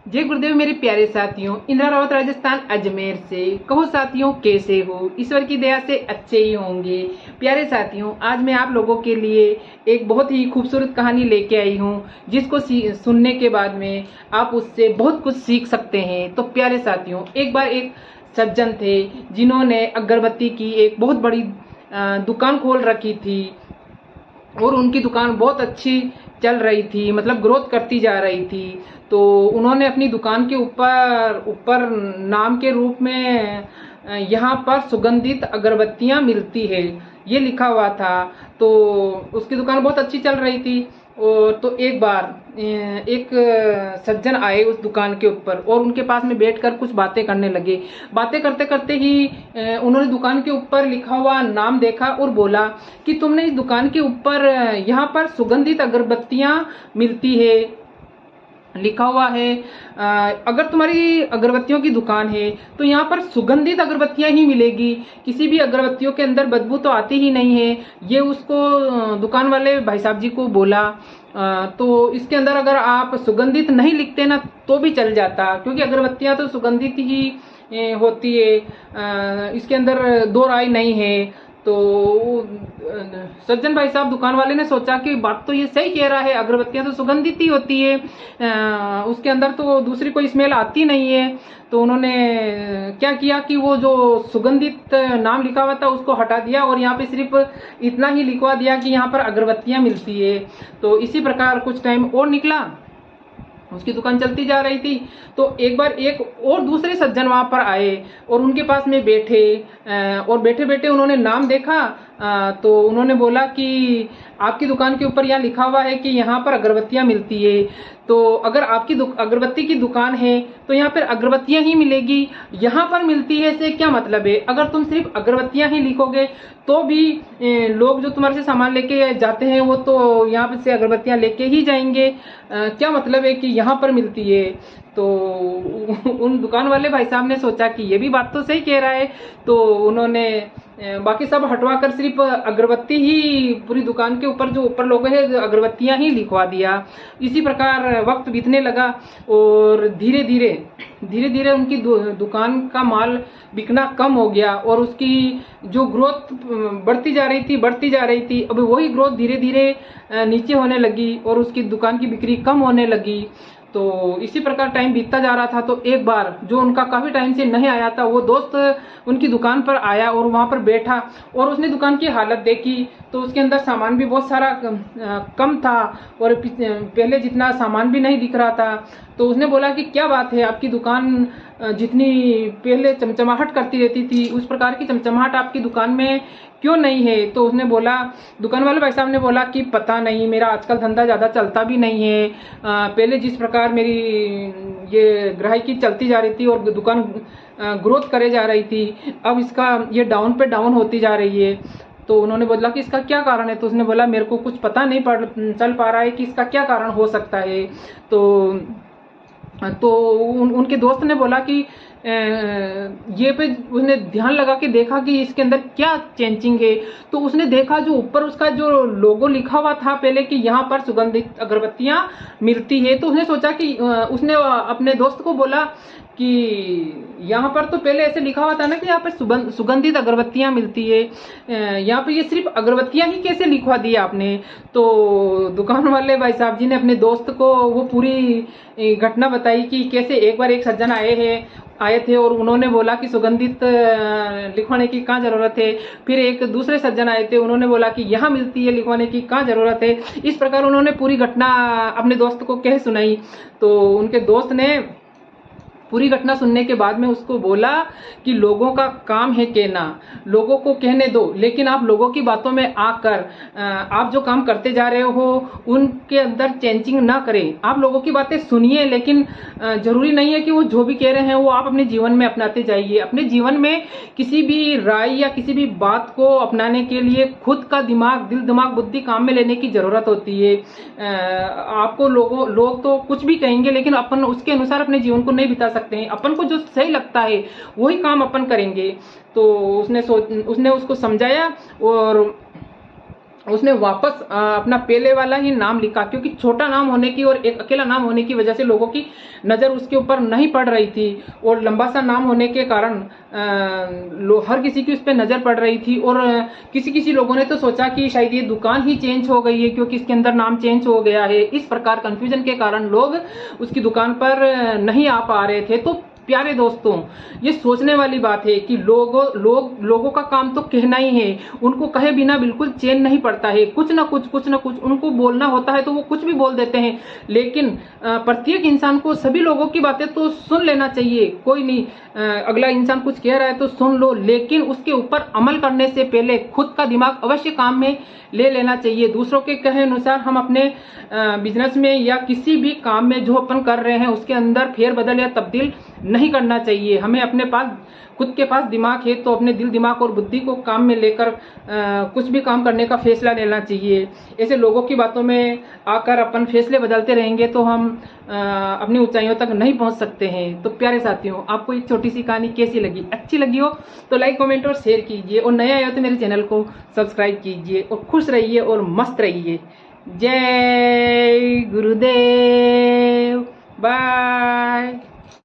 जय गुरुदेव मेरे प्यारे साथियों, इंदिरा रावत राजस्थान अजमेर से। कहो साथियों कैसे हो? ईश्वर की दया से अच्छे ही होंगे। प्यारे साथियों, आज मैं आप लोगों के लिए एक बहुत ही खूबसूरत कहानी लेके आई हूँ, जिसको सुनने के बाद में आप उससे बहुत कुछ सीख सकते हैं। तो प्यारे साथियों, एक बार एक सज्जन थे जिन्होंने अगरबत्ती की एक बहुत बड़ी दुकान खोल रखी थी और उनकी दुकान बहुत अच्छी चल रही थी, मतलब ग्रोथ करती जा रही थी। तो उन्होंने अपनी दुकान के ऊपर ऊपर नाम के रूप में यहाँ पर सुगंधित अगरबत्तियाँ मिलती है ये लिखा हुआ था। तो उसकी दुकान बहुत अच्छी चल रही थी। और तो एक बार एक सज्जन आए उस दुकान के ऊपर और उनके पास में बैठकर कुछ बातें करने लगे। बातें करते करते ही उन्होंने दुकान के ऊपर लिखा हुआ नाम देखा और बोला कि तुमने इस दुकान के ऊपर यहाँ पर सुगंधित अगरबत्तियाँ मिलती है लिखा हुआ है। अगर तुम्हारी अगरबत्तियों की दुकान है तो यहाँ पर सुगंधित अगरबत्तियाँ ही मिलेगी, किसी भी अगरबत्तियों के अंदर बदबू तो आती ही नहीं है। ये उसको दुकान वाले भाई साहब जी को बोला। तो इसके अंदर अगर आप सुगंधित नहीं लिखते ना तो भी चल जाता, क्योंकि अगरबत्तियाँ तो सुगंधित ही होती है, इसके अंदर दो राय नहीं है। तो सज्जन भाई साहब दुकान वाले ने सोचा कि बात तो ये सही कह रहा है, अगरबत्तियां तो सुगंधित ही होती है, उसके अंदर तो दूसरी कोई स्मेल आती नहीं है। तो उन्होंने क्या किया कि वो जो सुगंधित नाम लिखा हुआ था उसको हटा दिया और यहाँ पे सिर्फ इतना ही लिखवा दिया कि यहाँ पर अगरबत्तियां मिलती है। तो इसी प्रकार कुछ टाइम और निकला, उसकी दुकान चलती जा रही थी। तो एक बार एक और दूसरे सज्जन वहां पर आए और उनके पास में बैठे और बैठे बैठे उन्होंने नाम देखा। तो उन्होंने बोला कि आपकी दुकान के ऊपर यहाँ लिखा हुआ है कि यहाँ पर अगरबत्तियाँ मिलती है, तो अगर आपकी अगरबत्ती की दुकान है तो यहाँ पर अगरबत्तियाँ ही मिलेगी, यहाँ पर मिलती है से क्या मतलब है? अगर तुम सिर्फ अगरबत्तियाँ ही लिखोगे तो भी लोग जो तुम्हारे से सामान लेके जाते हैं वो तो यहाँ पर से अगरबत्तियाँ लेके ही जाएंगे। क्या मतलब है कि यहाँ पर मिलती है? तो उन दुकान वाले भाई साहब ने सोचा कि ये भी बात तो सही कह रहा है। तो उन्होंने बाकी सब हटवा कर सिर्फ अगरबत्ती ही पूरी दुकान के ऊपर जो ऊपर लोगो है अगरबत्तियां ही लिखवा दिया। इसी प्रकार वक्त बीतने लगा और धीरे धीरे उनकी दुकान का माल बिकना कम हो गया और उसकी जो ग्रोथ बढ़ती जा रही थी। अब वही ग्रोथ धीरे धीरे नीचे होने लगी और उसकी दुकान की बिक्री कम होने लगी। तो इसी प्रकार टाइम बीतता जा रहा था। तो एक बार जो उनका काफी टाइम से नहीं आया था वो दोस्त उनकी दुकान पर आया और वहां पर बैठा और उसने दुकान की हालत देखी। तो उसके अंदर सामान भी बहुत सारा कम था और पहले जितना सामान भी नहीं दिख रहा था। तो उसने बोला कि क्या बात है, आपकी दुकान जितनी पहले चमचमाहट करती रहती थी उस प्रकार की चमचमाहट आपकी दुकान में क्यों नहीं है? तो उसने बोला, दुकान वाले भाई साहब ने बोला कि पता नहीं, मेरा आजकल धंधा ज़्यादा चलता भी नहीं है। पहले जिस प्रकार मेरी ये ग्राहकी चलती जा रही थी और दुकान ग्रोथ करे जा रही थी, अब इसका ये डाउन पे डाउन होती जा रही है। तो उन्होंने बोला कि इसका क्या कारण है? तो उसने बोला मेरे को कुछ पता नहीं चल पा रहा है कि इसका क्या कारण हो सकता है। तो उनके दोस्त ने बोला कि ये पे उसने ध्यान लगा के देखा कि इसके अंदर क्या चेंजिंग है। तो उसने देखा जो ऊपर उसका जो लोगो लिखा हुआ था पहले कि यहाँ पर सुगंधित अगरबत्तियाँ मिलती है। तो उसने सोचा कि उसने अपने दोस्त को बोला कि यहाँ पर तो पहले ऐसे लिखा हुआ था ना कि यहाँ पर सुगंधित अगरबत्तियाँ मिलती है, यहाँ पे ये सिर्फ अगरबत्तियाँ ही कैसे लिखवा दी आपने? तो दुकान वाले भाई साहब जी ने अपने दोस्त को वो पूरी घटना बताई कि कैसे एक बार एक सज्जन आए थे और उन्होंने बोला कि सुगंधित लिखवाने की कहाँ जरूरत है। फिर एक दूसरे सज्जन आए थे, उन्होंने बोला कि यहाँ मिलती है, लिखवाने की कहाँ जरूरत है। इस प्रकार उन्होंने पूरी घटना अपने दोस्त को कह सुनाई। तो उनके दोस्त ने पूरी घटना सुनने के बाद में उसको बोला कि लोगों का काम है कहना, लोगों को कहने दो, लेकिन आप लोगों की बातों में आकर आप जो काम करते जा रहे हो उनके अंदर चेंजिंग ना करें। आप लोगों की बातें सुनिए, लेकिन जरूरी नहीं है कि वो जो भी कह रहे हैं वो आप अपने जीवन में अपनाते जाइए। अपने जीवन में किसी भी राय या किसी भी बात को अपनाने के लिए खुद का दिमाग, दिल दिमाग बुद्धि काम में लेने की जरूरत होती है। आपको लोग तो कुछ भी कहेंगे, लेकिन अपन उसके अनुसार अपने जीवन को नहीं बिता सकते हैं। अपन को जो सही लगता है वही काम अपन करेंगे। तो उसने उसको समझाया और उसने वापस अपना पहले वाला ही नाम लिखा, क्योंकि छोटा नाम होने की और एक अकेला नाम होने की वजह से लोगों की नज़र उसके ऊपर नहीं पड़ रही थी, और लंबा सा नाम होने के कारण हर किसी की उस पर नज़र पड़ रही थी। और किसी किसी लोगों ने तो सोचा कि शायद ये दुकान ही चेंज हो गई है क्योंकि इसके अंदर नाम चेंज हो गया है। इस प्रकार कंफ्यूजन के कारण लोग उसकी दुकान पर नहीं आ पा रहे थे। तो प्यारे दोस्तों, ये सोचने वाली बात है कि लोगों का काम तो कहना ही है, उनको कहे बिना बिल्कुल चैन नहीं पड़ता है। कुछ ना कुछ उनको बोलना होता है तो वो कुछ भी बोल देते हैं, लेकिन प्रत्येक इंसान को सभी लोगों की बातें तो सुन लेना चाहिए। कोई नहीं, अगला इंसान कुछ कह रहा है तो सुन लो, लेकिन उसके ऊपर अमल करने से पहले खुद का दिमाग अवश्य काम में ले लेना चाहिए। दूसरों के कहे अनुसार हम अपने बिजनेस में या किसी भी काम में जो अपन कर रहे हैं उसके अंदर फेरबदल या तब्दील नहीं करना चाहिए। हमें अपने पास खुद के पास दिमाग है तो अपने दिल दिमाग और बुद्धि को काम में लेकर कुछ भी काम करने का फैसला लेना चाहिए। ऐसे लोगों की बातों में आकर अपन फैसले बदलते रहेंगे तो हम अपनी ऊंचाइयों तक नहीं पहुंच सकते हैं। तो प्यारे साथियों, आपको एक छोटी सी कहानी कैसी लगी? अच्छी लगी हो तो लाइक कमेंट और शेयर कीजिए, और नया आया तो मेरे चैनल को सब्सक्राइब कीजिए, और खुश रहिए और मस्त रहिए। जय गुरुदेव। बाय।